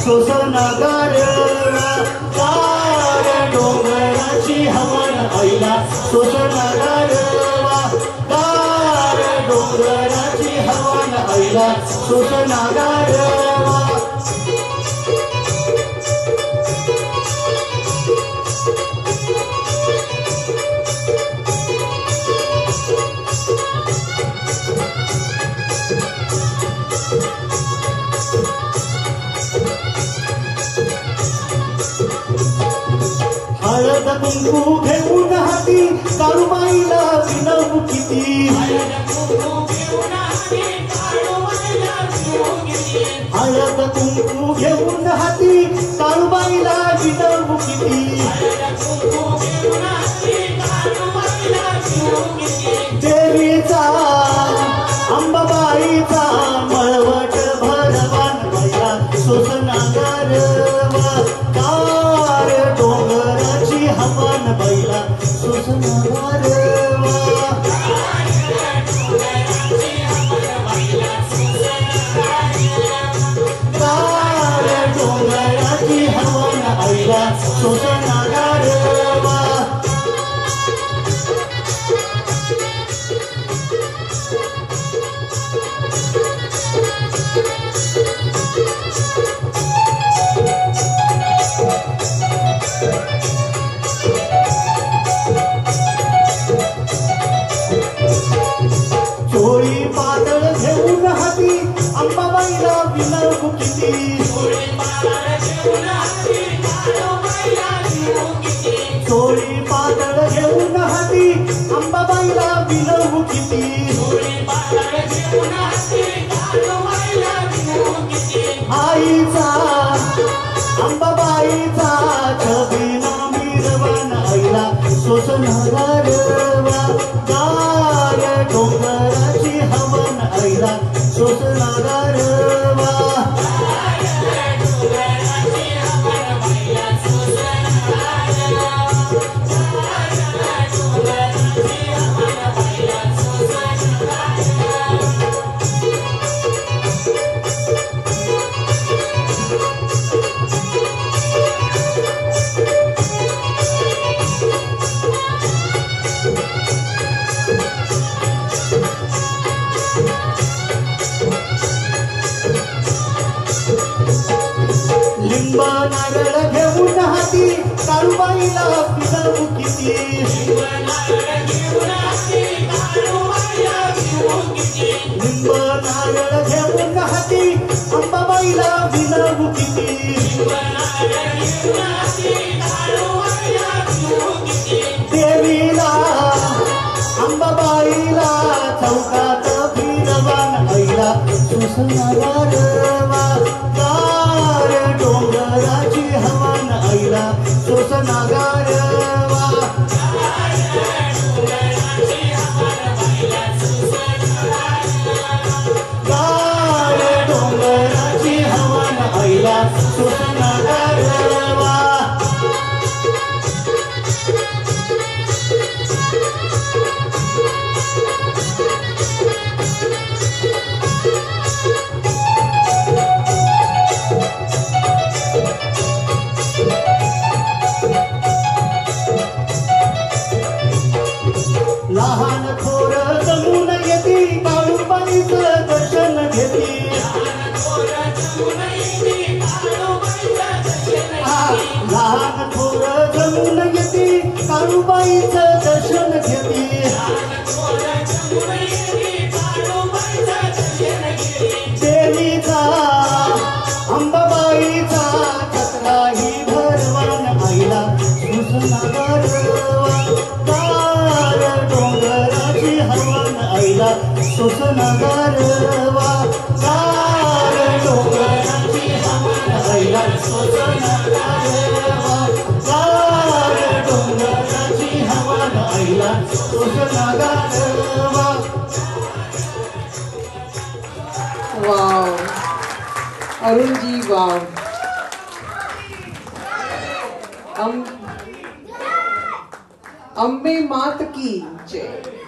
सोसना गारवा गार डोंगराची हवन आईला सोसना गारवा गार डोंगराची हवन आईला सोसना गारवा हळद कुंकू घेऊन हाती काळूबाईला विनवू किती हळद कुंकू घेऊन हाती काळूबाईला विनवू किती देवीचा अंबाबाईचा मळवट भरवान बाईला सोसना गारवा गार डोंगराची हवन बाईला सोसना गारवा गार डोंगराची हवन आईला सोसना गारवा चोळी पातळ घेऊन हाती अंबाबाईला विनवू किती चोळी पातळ घेऊन हाती अंबाबाईला विनवू किती आईचा अंबाबाईचा छबिना मिरवण आईला सोसना गारवा गार डोंगराची हवन आईला सोसना गारवा लिंब नारळ घेऊन हाती काळूबाईला विनवू किती लिंब नारळ घेऊन हाती अंबाबाईला विनवू किती देवीला अंबाबाईला चौकात फिरवान आईला सोसना गारवा गार डोंगराची हवन आईला सोसना गारवा गार डोंगराची हवन आईला सोसना गारवा लहान थोर जमून येती काळूबाईचं दर्शन घेती लहान थोर जमून येती काळूबाईचं दर्शन घेती देवीचा अंबाबाईचा छत्राही भरवान आईला सोसना गारवा गार डोंगराची हवन आईला सोसना गारवा गार डोंगराची हवन आईला सोसना गारवा गार डोंगराची हवन आईला सोसना गारवा वाव अरुण जी वाव अंबे मात की जय।